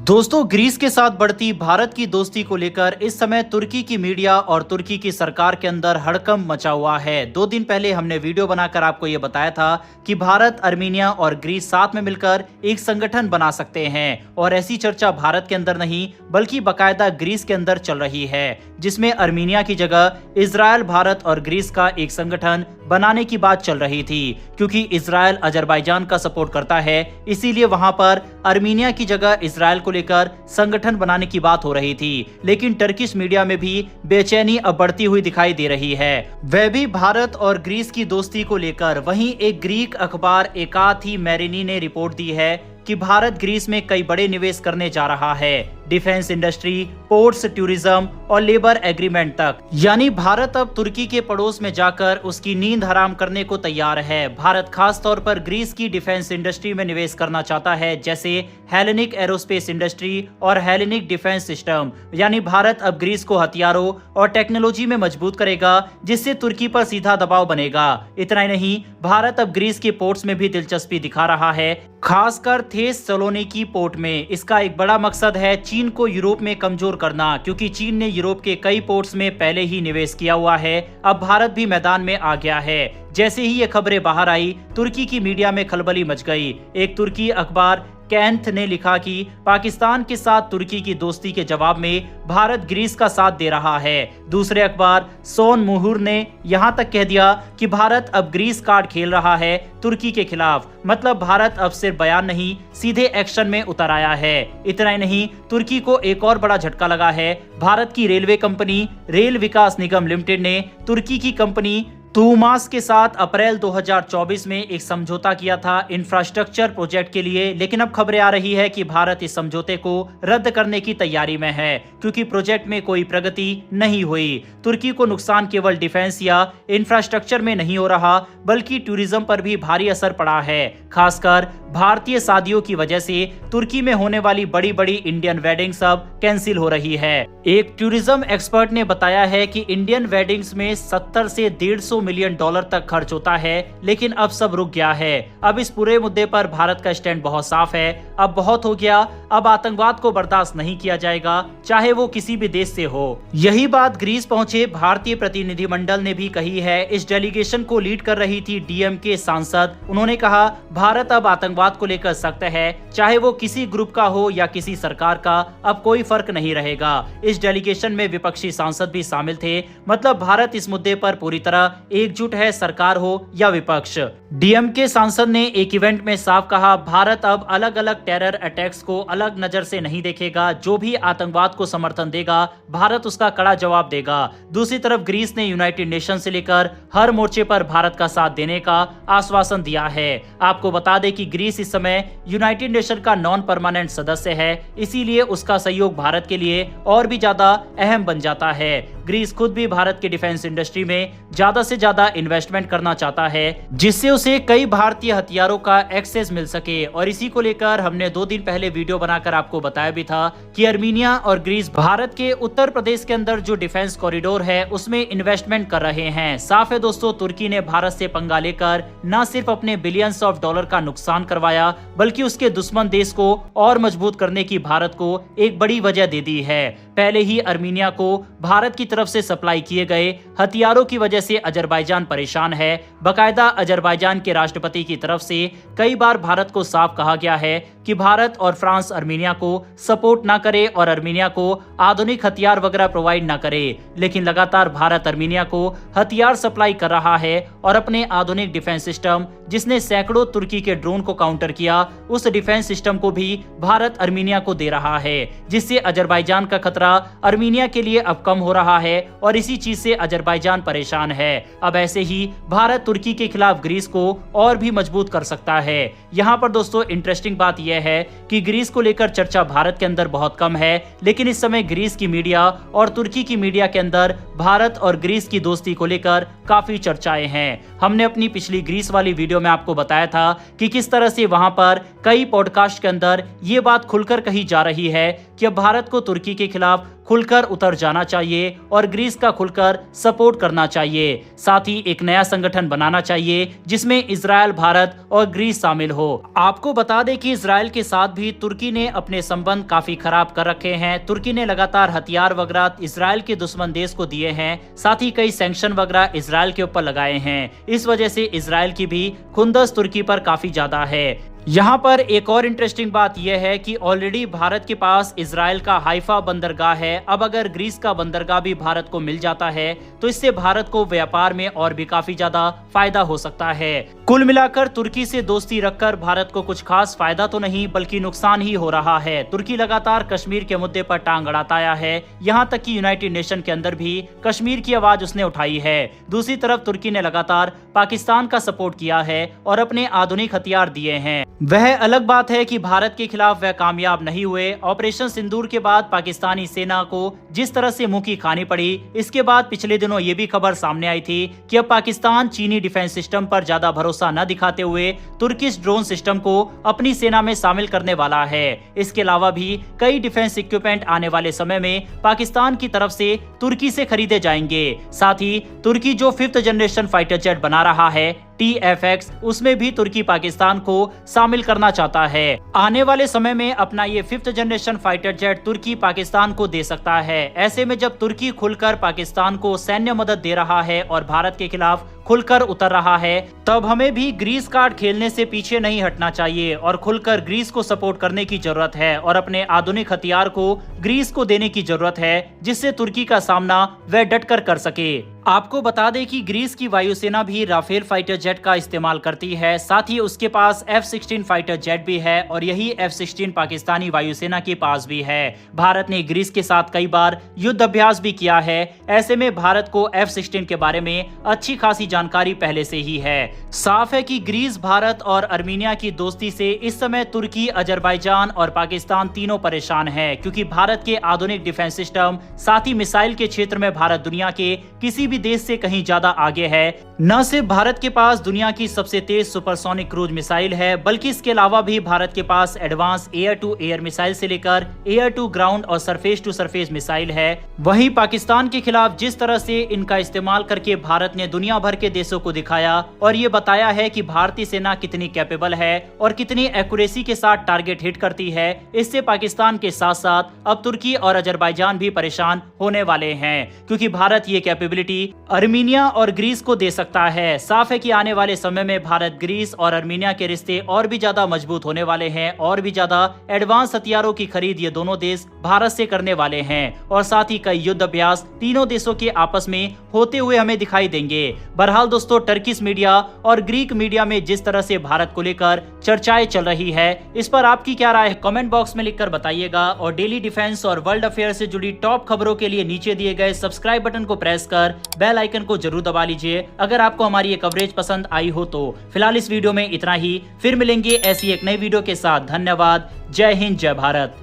दोस्तों, ग्रीस के साथ बढ़ती भारत की दोस्ती को लेकर इस समय तुर्की की मीडिया और तुर्की की सरकार के अंदर हड़कंप मचा हुआ है। 2 दिन पहले हमने वीडियो बनाकर आपको ये बताया था कि भारत, अर्मीनिया और ग्रीस साथ में मिलकर एक संगठन बना सकते हैं और ऐसी चर्चा भारत के अंदर नहीं बल्कि बाकायदा ग्रीस के अंदर चल रही है, जिसमें अर्मीनिया की जगह इजराइल, भारत और ग्रीस का एक संगठन बनाने की बात चल रही थी। क्योंकि इजराइल अजरबैजान का सपोर्ट करता है, इसीलिए वहां पर अर्मीनिया की जगह इजराइल को लेकर संगठन बनाने की बात हो रही थी। लेकिन टर्किश मीडिया में भी बेचैनी अब बढ़ती हुई दिखाई दे रही है, वह भी भारत और ग्रीस की दोस्ती को लेकर। वहीं एक ग्रीक अखबार एकाथी मेरिनी ने रिपोर्ट दी है कि भारत ग्रीस में कई बड़े निवेश करने जा रहा है, डिफेंस इंडस्ट्री, पोर्ट्स, टूरिज्म और लेबर एग्रीमेंट तक। यानी भारत अब तुर्की के पड़ोस में जाकर उसकी नींद हराम करने को तैयार है। भारत खास तौर पर ग्रीस की डिफेंस इंडस्ट्री में निवेश करना चाहता है, जैसे हेलेनिक एरोस्पेस इंडस्ट्री और हेलेनिक डिफेंस सिस्टम। यानी भारत अब ग्रीस को हथियारों और टेक्नोलॉजी में मजबूत करेगा, जिससे तुर्की पर सीधा दबाव बनेगा। इतना ही नहीं, भारत अब ग्रीस के पोर्ट्स में भी दिलचस्पी दिखा रहा है, खासकर थेसलोनिकी पोर्ट में। इसका एक बड़ा मकसद है चीन को यूरोप में कमजोर करना, क्योंकि चीन ने यूरोप के कई पोर्ट्स में पहले ही निवेश किया हुआ है। अब भारत भी मैदान में आ गया है। जैसे ही ये खबरें बाहर आई, तुर्की की मीडिया में खलबली मच गई। एक तुर्की अखबार कैंथ ने लिखा कि पाकिस्तान के साथ तुर्की की दोस्ती के जवाब में भारत ग्रीस का साथ दे रहा है। दूसरे अखबार सोन मुहुर ने यहां तक कह दिया कि भारत अब ग्रीस कार्ड खेल रहा है तुर्की के खिलाफ। मतलब भारत अब सिर्फ बयान नहीं, सीधे एक्शन में उतर आया है। इतना ही नहीं, तुर्की को एक और बड़ा झटका लगा है। भारत की रेलवे कंपनी रेल विकास निगम लिमिटेड ने तुर्की की कंपनी तूमास के साथ अप्रैल 2024 में एक समझौता किया था इंफ्रास्ट्रक्चर प्रोजेक्ट के लिए। लेकिन अब खबरें आ रही है कि भारत इस समझौते को रद्द करने की तैयारी में है, क्योंकि प्रोजेक्ट में कोई प्रगति नहीं हुई। तुर्की को नुकसान केवल डिफेंस या इंफ्रास्ट्रक्चर में नहीं हो रहा, बल्कि टूरिज्म पर भी भारी असर पड़ा है। खासकर भारतीय शादियों की वजह से तुर्की में होने वाली बड़ी बड़ी इंडियन वेडिंग्स अब कैंसिल हो रही है। एक टूरिज्म एक्सपर्ट ने बताया है कि इंडियन वेडिंग्स में 70 से 150 मिलियन डॉलर तक खर्च होता है, लेकिन अब सब रुक गया है। अब इस पूरे मुद्दे पर भारत का स्टैंड बहुत साफ है। अब बहुत हो गया, अब आतंकवाद को बर्दाश्त नहीं किया जाएगा, चाहे वो किसी भी देश से हो। यही बात ग्रीस पहुंचे भारतीय प्रतिनिधिमंडल ने भी कही है। इस डेलीगेशन को लीड कर रही थी डीएमके सांसद। उन्होंने कहा, भारत अब आतंकवाद को लेकर सख्त है, चाहे वो किसी ग्रुप का हो या किसी सरकार का, अब कोई फर्क नहीं रहेगा। इस डेलीगेशन में विपक्षी सांसद भी शामिल थे। मतलब भारत इस मुद्दे पर पूरी तरह एकजुट है, सरकार हो या विपक्ष। डीएमके सांसद ने एक इवेंट में साफ कहा, भारत अब अलग अलग टेरर अटैक्स को अलग नजर से नहीं देखेगा। जो भी आतंकवाद को समर्थन देगा, भारत उसका कड़ा जवाब देगा। दूसरी तरफ ग्रीस ने यूनाइटेड नेशन से लेकर हर मोर्चे पर भारत का साथ देने का आश्वासन दिया है। आपको बता दें कि ग्रीस इस समय यूनाइटेड नेशन का नॉन परमानेंट सदस्य है, इसीलिए उसका सहयोग भारत के लिए और भी ज्यादा अहम बन जाता है। ग्रीस खुद भी भारत के डिफेंस इंडस्ट्री में ज्यादा से ज्यादा इन्वेस्टमेंट करना चाहता है, जिससे उसे कई भारतीय हथियारों का एक्सेस मिल सके। और इसी को लेकर हमने 2 दिन पहले वीडियो बनाकर आपको बताया भी था कि अर्मीनिया और ग्रीस भारत के उत्तर प्रदेश के अंदर जो डिफेंस कॉरिडोर है उसमें इन्वेस्टमेंट कर रहे हैं। साफ है दोस्तों, तुर्की ने भारत से पंगा लेकर न सिर्फ अपने बिलियंस ऑफ डॉलर का नुकसान करवाया, बल्कि उसके दुश्मन देश को और मजबूत करने की भारत को एक बड़ी वजह दे दी है। पहले ही अर्मीनिया को भारत की तरफ से सप्लाई किए गए हथियारों की वजह से अजरबैजान परेशान है। बकायदा अजरबैजान के राष्ट्रपति की तरफ से कई बार भारत को साफ कहा गया है कि भारत और फ्रांस अर्मीनिया को सपोर्ट ना करे और अर्मीनिया को आधुनिक हथियार वगैरह प्रोवाइड ना करे। लेकिन लगातार भारत अर्मीनिया को हथियार सप्लाई कर रहा है और अपने आधुनिक डिफेंस सिस्टम, जिसने सैकड़ों तुर्की के ड्रोन को काउंटर किया, उस डिफेंस सिस्टम को भी भारत अर्मीनिया को दे रहा है, जिससे अजरबैजान का खतरा अर्मीनिया के लिए अब कम हो रहा है और इसी चीज से अजरबैजान परेशान है। अब ऐसे ही भारत तुर्की के खिलाफ ग्रीस को और भी मजबूत कर सकता है। यहाँ पर दोस्तों इंटरेस्टिंग बात यह है कि ग्रीस को लेकर चर्चा भारत के अंदर बहुत कम है, लेकिन इस समय ग्रीस की मीडिया और तुर्की की मीडिया के अंदर भारत और ग्रीस की दोस्ती को लेकर काफी चर्चाएं हैं। हमने अपनी पिछली ग्रीस वाली वीडियो में आपको बताया था कि किस तरह से वहां पर कई पॉडकास्ट के अंदर ये बात खुलकर कही जा रही है कि अब भारत को तुर्की के खिलाफ खुलकर उतर जाना चाहिए और ग्रीस का खुलकर सपोर्ट करना चाहिए। साथ ही एक नया संगठन बनाना चाहिए जिसमें इजराइल, भारत और ग्रीस शामिल हो। आपको बता दें कि इजराइल के साथ भी तुर्की ने अपने संबंध काफी खराब कर रखे हैं। तुर्की ने लगातार हथियार वगैरह इजराइल के दुश्मन देश को दिए हैं, साथ ही कई सैंक्शन वगैरह इजराइल के ऊपर लगाए हैं। इस वजह से इजराइल की भी खुंदस तुर्की पर काफी ज्यादा है। यहाँ पर एक और इंटरेस्टिंग बात यह है कि ऑलरेडी भारत के पास इजराइल का हाइफा बंदरगाह है। अब अगर ग्रीस का बंदरगाह भी भारत को मिल जाता है तो इससे भारत को व्यापार में और भी काफी ज्यादा फायदा हो सकता है। कुल मिलाकर तुर्की से दोस्ती रखकर भारत को कुछ खास फायदा तो नहीं बल्कि नुकसान ही हो रहा है। तुर्की लगातार कश्मीर के मुद्दे पर टांग अड़ाता आया है, यहाँ तक कि यूनाइटेड नेशन के अंदर भी कश्मीर की आवाज उसने उठाई है। दूसरी तरफ तुर्की ने लगातार पाकिस्तान का सपोर्ट किया है और अपने आधुनिक हथियार दिए हैं। वह अलग बात है कि भारत के खिलाफ वह कामयाब नहीं हुए। ऑपरेशन सिंदूर के बाद पाकिस्तानी सेना को जिस तरह से मुंह की खानी पड़ी, इसके बाद पिछले दिनों ये भी खबर सामने आई थी कि अब पाकिस्तान चीनी डिफेंस सिस्टम पर ज्यादा भरोसा न दिखाते हुए तुर्किश ड्रोन सिस्टम को अपनी सेना में शामिल करने वाला है। इसके अलावा भी कई डिफेंस इक्विपमेंट आने वाले समय में पाकिस्तान की तरफ से तुर्की से खरीदे जाएंगे। साथ ही तुर्की जो 5th जनरेशन फाइटर जेट बना रहा है TFX, उसमें भी तुर्की पाकिस्तान को शामिल करना चाहता है। आने वाले समय में अपना ये 5th जनरेशन फाइटर जेट तुर्की पाकिस्तान को दे सकता है। ऐसे में जब तुर्की खुलकर पाकिस्तान को सैन्य मदद दे रहा है और भारत के खिलाफ खुलकर उतर रहा है, तब हमें भी ग्रीस कार्ड खेलने से पीछे नहीं हटना चाहिए और खुलकर ग्रीस को सपोर्ट करने की जरूरत है और अपने आधुनिक हथियार को ग्रीस को देने की जरूरत है जिससे तुर्की का सामना वह डटकर कर सके। आपको बता दें कि ग्रीस की वायुसेना भी राफेल फाइटर जेट का इस्तेमाल करती है, साथ ही उसके पास F-16 फाइटर जेट भी है और यही F-16 पाकिस्तानी वायुसेना के पास भी है। भारत ने ग्रीस के साथ कई बार युद्ध अभ्यास भी किया है। ऐसे में भारत को F-16 के बारे में अच्छी खासी जानकारी पहले से ही है। साफ है कि ग्रीस, भारत और अर्मीनिया की दोस्ती से इस समय तुर्की, अजरबैजान और पाकिस्तान तीनों परेशान है, क्योंकि भारत के आधुनिक डिफेंस सिस्टम, साथ ही मिसाइल के क्षेत्र में भारत दुनिया के किसी भी देश से कहीं ज्यादा आगे है। न सिर्फ भारत के पास दुनिया की सबसे तेज सुपरसोनिक क्रूज मिसाइल है, बल्कि इसके अलावा भी भारत के पास advance air to air missile से लेकर एयर टू ग्राउंड और सरफेस टू सरफेस मिसाइल है। वहीं पाकिस्तान के खिलाफ जिस तरह से इनका इस्तेमाल करके भारत ने दुनिया भर के देशों को दिखाया और ये बताया है कि भारतीय सेना कितनी कैपेबल है और कितनी एक्यूरेसी के साथ टारगेट हिट करती है, इससे पाकिस्तान के साथ साथ अब तुर्की और अजरबैजान भी परेशान होने वाले हैं, क्योंकि भारत ये कैपेबिलिटी अर्मीनिया और ग्रीस को दे सकता है। साफ है कि आने वाले समय में भारत, ग्रीस और अर्मीनिया के रिश्ते और भी ज्यादा मजबूत होने वाले हैं और भी ज्यादा एडवांस हथियारों की खरीद ये दोनों देश भारत से करने वाले हैं और साथ ही कई युद्ध अभ्यास तीनों देशों के आपस में होते हुए हमें दिखाई देंगे। बहरहाल दोस्तों, टर्किश मीडिया और ग्रीक मीडिया में जिस तरह से भारत को लेकर चर्चाएं चल रही है, इस पर आपकी क्या राय है कमेंट बॉक्स में लिखकर बताइएगा। और डेली डिफेंस और वर्ल्ड अफेयर से जुड़ी टॉप खबरों के लिए नीचे दिए गए सब्सक्राइब बटन को प्रेस कर बेल आइकन को जरूर दबा लीजिए अगर आपको हमारी ये कवरेज पसंद आई हो तो। फिलहाल इस वीडियो में इतना ही, फिर मिलेंगे ऐसी एक नई वीडियो के साथ। धन्यवाद। जय हिंद, जय भारत।